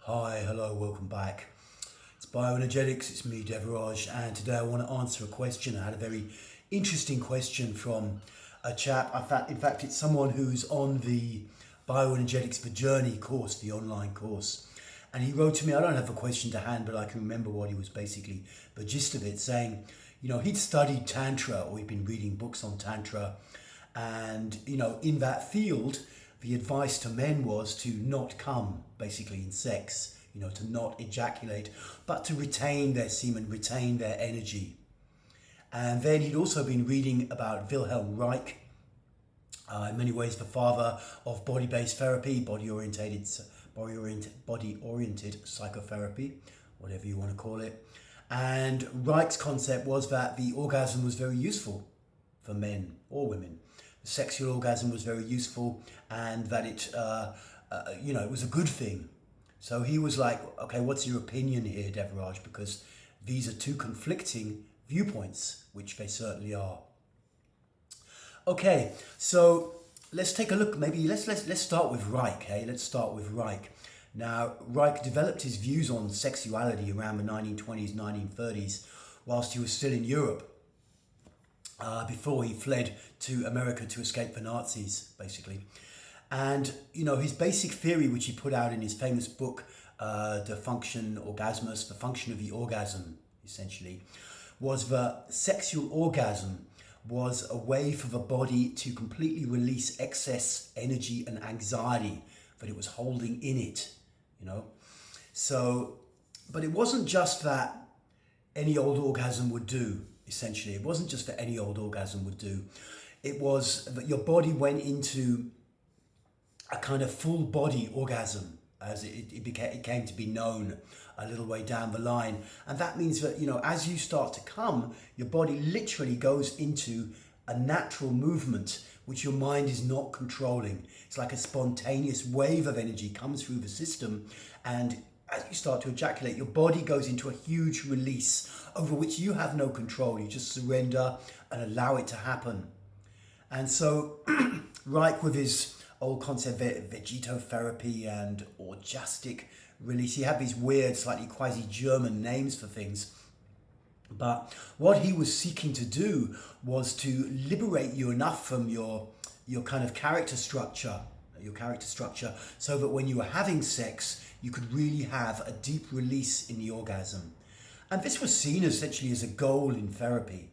Hi, hello, welcome back. It's Bioenergetics, it's me, Devaraj, and today I want to answer a question. I had a very interesting question from a chap. In fact, it's someone who's on the Bioenergetics for Journey course, the online course. And he wrote to me, I don't have a question to hand, but I can remember what he was basically, the gist of it, saying, he'd studied Tantra, or he'd been reading books on Tantra. And, in that field, the advice to men was to not come, basically, in sex, to not ejaculate, but to retain their semen, retain their energy. And then he'd also been reading about Wilhelm Reich, in many ways the father of body-based therapy, body-oriented psychotherapy, whatever you want to call it. And Reich's concept was that the orgasm was very useful for men or women. The sexual orgasm was very useful, and that it was a good thing. So he was like, okay, what's your opinion here, Devaraj? Because these are two conflicting viewpoints, which they certainly are. Okay, so let's take a look. Maybe let's start with Reich. Hey, let's start with Reich. Now, Reich developed his views on sexuality around the 1920s, 1930s, whilst he was still in Europe, before he fled to America to escape the Nazis, basically. And, his basic theory, which he put out in his famous book, The Function Orgasmus, The Function of the Orgasm, essentially, was that sexual orgasm was a way for the body to completely release excess energy and anxiety that it was holding in it, So, but it wasn't just that any old orgasm would do, essentially. It wasn't just that any old orgasm would do. It was that your body went into a kind of full body orgasm, as it came to be known a little way down the line. And that means that, as you start to come, your body literally goes into a natural movement which your mind is not controlling. It's like a spontaneous wave of energy comes through the system, and as you start to ejaculate, your body goes into a huge release over which you have no control. You just surrender and allow it to happen. And so Reich, with his old concept, vegetotherapy and orgastic release, he had these weird, slightly quasi-German names for things. But what he was seeking to do was to liberate you enough from your kind of character structure, so that when you were having sex, you could really have a deep release in the orgasm. And this was seen essentially as a goal in therapy,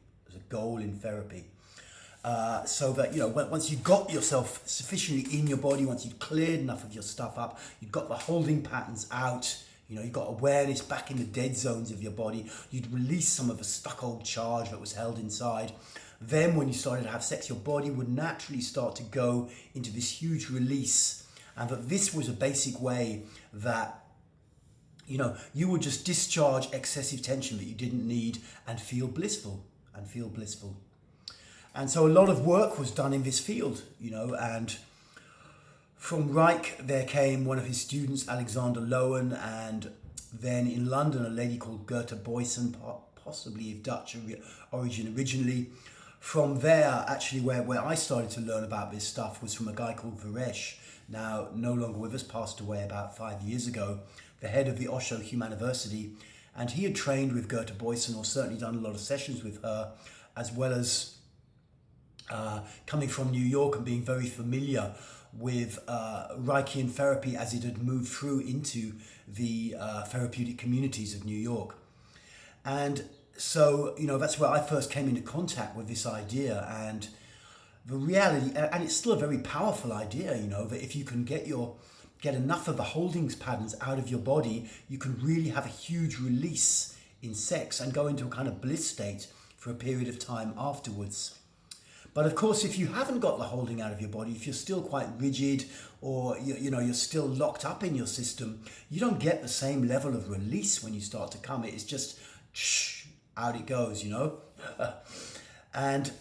so that, once you got yourself sufficiently in your body, once you'd cleared enough of your stuff up, you'd got the holding patterns out, you got awareness back in the dead zones of your body, you'd release some of the stuck old charge that was held inside. Then when you started to have sex, your body would naturally start to go into this huge release. And that this was a basic way that, you would just discharge excessive tension that you didn't need and feel blissful. And so a lot of work was done in this field, and from Reich there came one of his students, Alexander Lowen, and then in London a lady called Gerta Boysson, possibly of Dutch origin originally. From there, actually, where I started to learn about this stuff was from a guy called Varesh, now no longer with us, passed away about 5 years ago, the head of the Osho Humaniversity, and he had trained with Gerta Boysson, or certainly done a lot of sessions with her, as well as coming from New York and being very familiar with Reichian therapy as it had moved through into the therapeutic communities of New York. And so, that's where I first came into contact with this idea, and the reality, and it's still a very powerful idea, that if you can get enough of the holdings patterns out of your body, you can really have a huge release in sex and go into a kind of bliss state for a period of time afterwards. But of course, if you haven't got the holding out of your body, if you're still quite rigid, or you're still locked up in your system, you don't get the same level of release when you start to come. It's just out it goes, And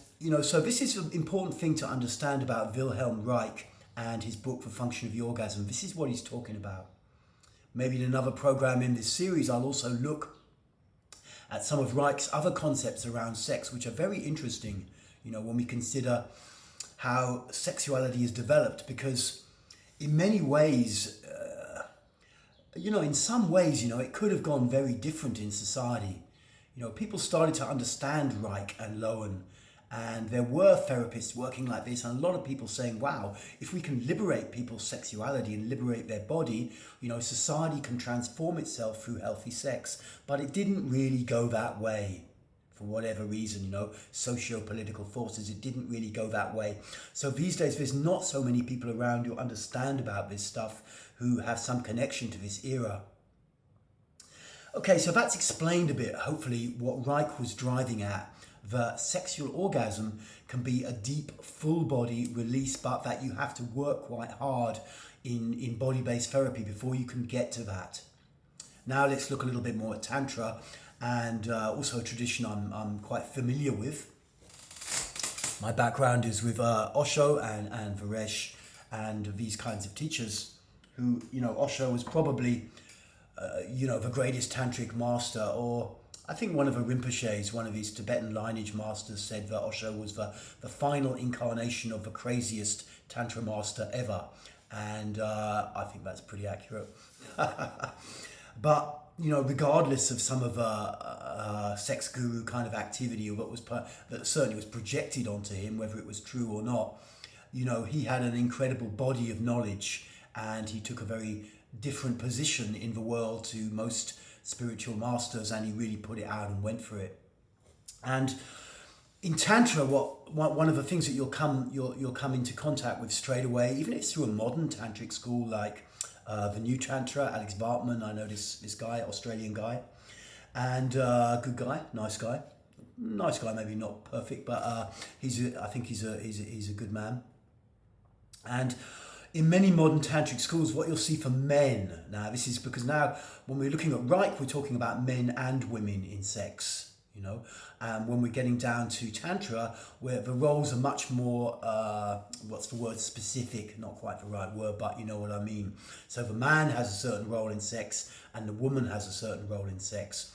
so this is an important thing to understand about Wilhelm Reich and his book, The Function of the Orgasm. This is what he's talking about. Maybe in another program in this series, I'll also look at some of Reich's other concepts around sex, which are very interesting, when we consider how sexuality is developed, because in many ways, in some ways, it could have gone very different in society. People started to understand Reich and Lowen, and there were therapists working like this, and a lot of people saying, wow, if we can liberate people's sexuality and liberate their body, society can transform itself through healthy sex. But it didn't really go that way. For whatever reason, socio-political forces, it didn't really go that way. So these days, there's not so many people around who understand about this stuff, who have some connection to this era. Okay, so that's explained a bit, hopefully, what Reich was driving at. The sexual orgasm can be a deep, full-body release, but that you have to work quite hard in body-based therapy before you can get to that. Now let's look a little bit more at Tantra, and also a tradition I'm quite familiar with. My background is with Osho and Varesh and these kinds of teachers who, Osho was probably, the greatest tantric master, or I think one of the Rinpoches, one of his Tibetan lineage masters, said that Osho was the final incarnation of the craziest Tantra master ever. And I think that's pretty accurate. But, regardless of some of the sex guru kind of activity, or that certainly was projected onto him, whether it was true or not, he had an incredible body of knowledge, and he took a very different position in the world to most spiritual masters, and he really put it out and went for it. And in Tantra, one of the things that you'll come into contact with straight away, even if it's through a modern tantric school like the New Tantra, Alex Bartman, I know this guy, Australian guy, and good guy, nice guy, maybe not perfect, but I think he's a good man. And in many modern tantric schools, what you'll see for men, now this is because now when we're looking at Reich, we're talking about men and women in sex, and when we're getting down to Tantra, where the roles are much more, specific, not quite the right word, but you know what I mean. So the man has a certain role in sex, and the woman has a certain role in sex.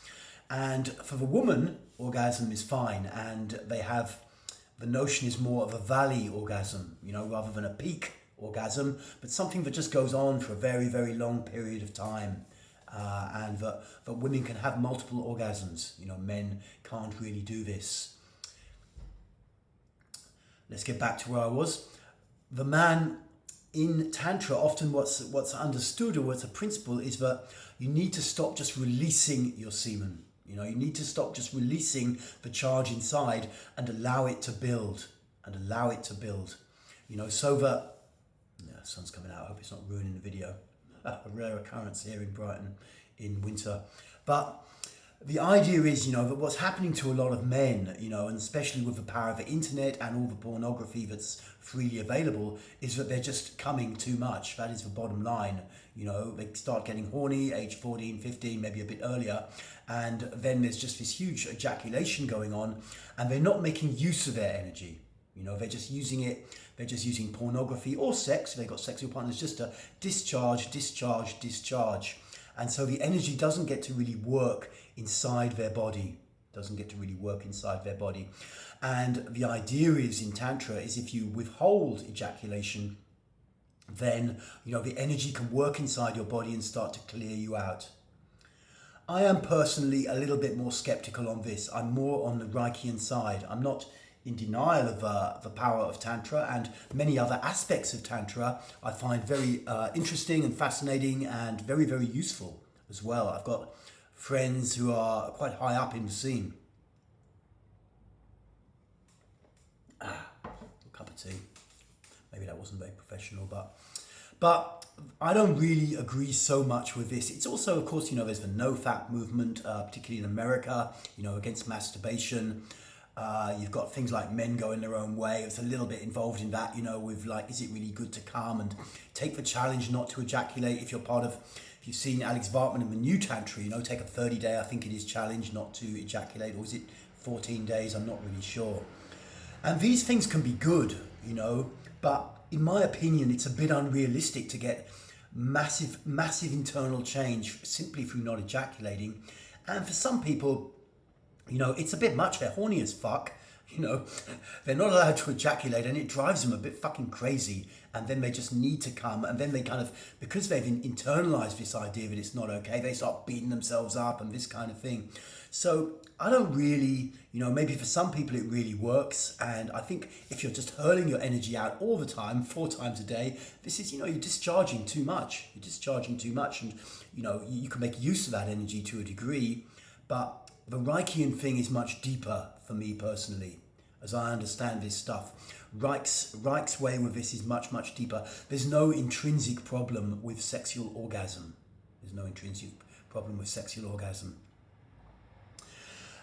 And for the woman, orgasm is fine, and the notion is more of a valley orgasm, rather than a peak orgasm, but something that just goes on for a very, very long period of time. And that women can have multiple orgasms. Men can't really do this. Let's get back to where I was. The man in Tantra, often what's understood, or what's a principle, is that you need to stop just releasing your semen. You need to stop just releasing the charge inside and allow it to build. So that... Yeah, sun's coming out. I hope it's not ruining the video. A rare occurrence here in Brighton in winter. But the idea is, that what's happening to a lot of men, and especially with the power of the internet and all the pornography that's freely available, is that they're just coming too much. That is the bottom line. They start getting horny, age 14, 15, maybe a bit earlier. And then there's just this huge ejaculation going on, and they're not making use of their energy. They're just using it. They're just using pornography or sex. They've got sexual partners just to discharge. And so the energy doesn't get to really work inside their body. And the idea is in Tantra is if you withhold ejaculation, then, the energy can work inside your body and start to clear you out. I am personally a little bit more skeptical on this. I'm more on the Reichian side. I'm not in denial of the power of Tantra, and many other aspects of Tantra I find very interesting and fascinating and very, very useful as well. I've got friends who are quite high up in the scene. A cup of tea. Maybe that wasn't very professional, but I don't really agree so much with this. It's also, of course, there's the no-fap movement, particularly in America, against masturbation. You've got things like men going their own way. It's a little bit involved in that, with like, is it really good to come and take the challenge not to ejaculate? If you've seen Alex Bartman in the New Tantra, take a 30-day, I think it is, challenge not to ejaculate, or is it 14 days? I'm not really sure. And these things can be good, but in my opinion, it's a bit unrealistic to get massive internal change simply through not ejaculating. And for some people, it's a bit much. They're horny as fuck. You know, they're not allowed to ejaculate, and it drives them a bit fucking crazy. And then they just need to come, and then they kind of, because they've internalized this idea that it's not okay, they start beating themselves up and this kind of thing. So I don't really, you know, maybe for some people it really works. And I think if you're just hurling your energy out all the time, 4 times a day, this is, you know, you're discharging too much. You're discharging too much, and, you know, you can make use of that energy to a degree. But the Reichian thing is much deeper for me personally, as I understand this stuff. Reich's way with this is much, much deeper. There's no intrinsic problem with sexual orgasm. There's no intrinsic problem with sexual orgasm.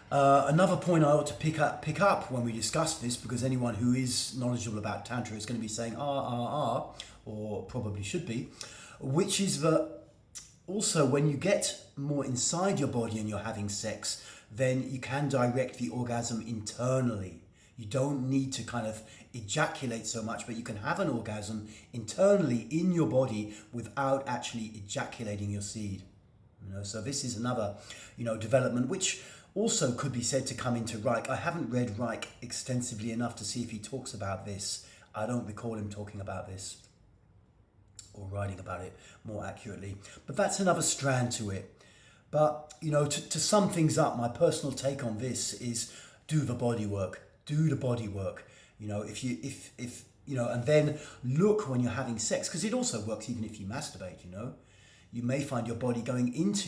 Another point I ought to pick up when we discuss this, because anyone who is knowledgeable about Tantra is going to be saying or probably should be, which is that also when you get more inside your body and you're having sex, then you can direct the orgasm internally. You don't need to kind of ejaculate so much, but you can have an orgasm internally in your body without actually ejaculating your seed. You know, so this is another, you know, development which also could be said to come into Reich. I haven't read Reich extensively enough to see if he talks about this. I don't recall him talking about this or writing about it more accurately. But that's another strand to it. But, you know, to sum things up, my personal take on this is do the body work. Do the body work. You know, if you know, and then look when you're having sex, because it also works even if you masturbate, you know. You may find your body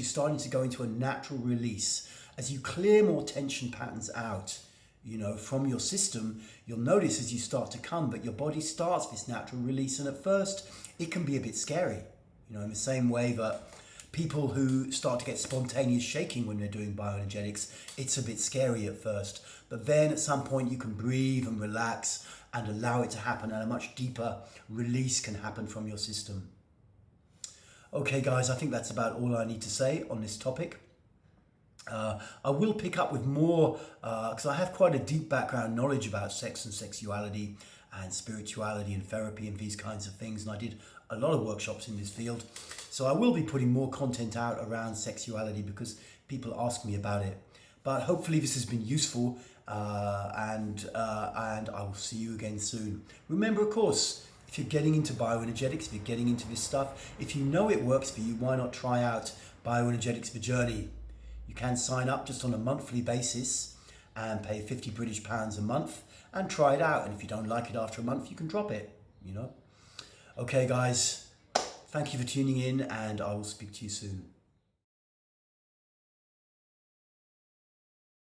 starting to go into a natural release. As you clear more tension patterns out, you know, from your system, you'll notice as you start to come, but your body starts this natural release. And at first, it can be a bit scary, you know, in the same way that people who start to get spontaneous shaking when they're doing bioenergetics, it's a bit scary at first. But then at some point you can breathe and relax and allow it to happen, and a much deeper release can happen from your system. Okay guys, I think that's about all I need to say on this topic. I will pick up with more, because I have quite a deep background knowledge about sex and sexuality and spirituality and therapy and these kinds of things, and I did a lot of workshops in this field. So I will be putting more content out around sexuality because people ask me about it. But hopefully this has been useful, and I will see you again soon. Remember, of course, if you're getting into bioenergetics, if you're getting into this stuff, if you know it works for you, why not try out Bioenergetics for Journey? You can sign up just on a monthly basis and pay 50 British pounds a month and try it out. And if you don't like it after a month, you can drop it, you know. Okay, guys, thank you for tuning in, and I will speak to you soon.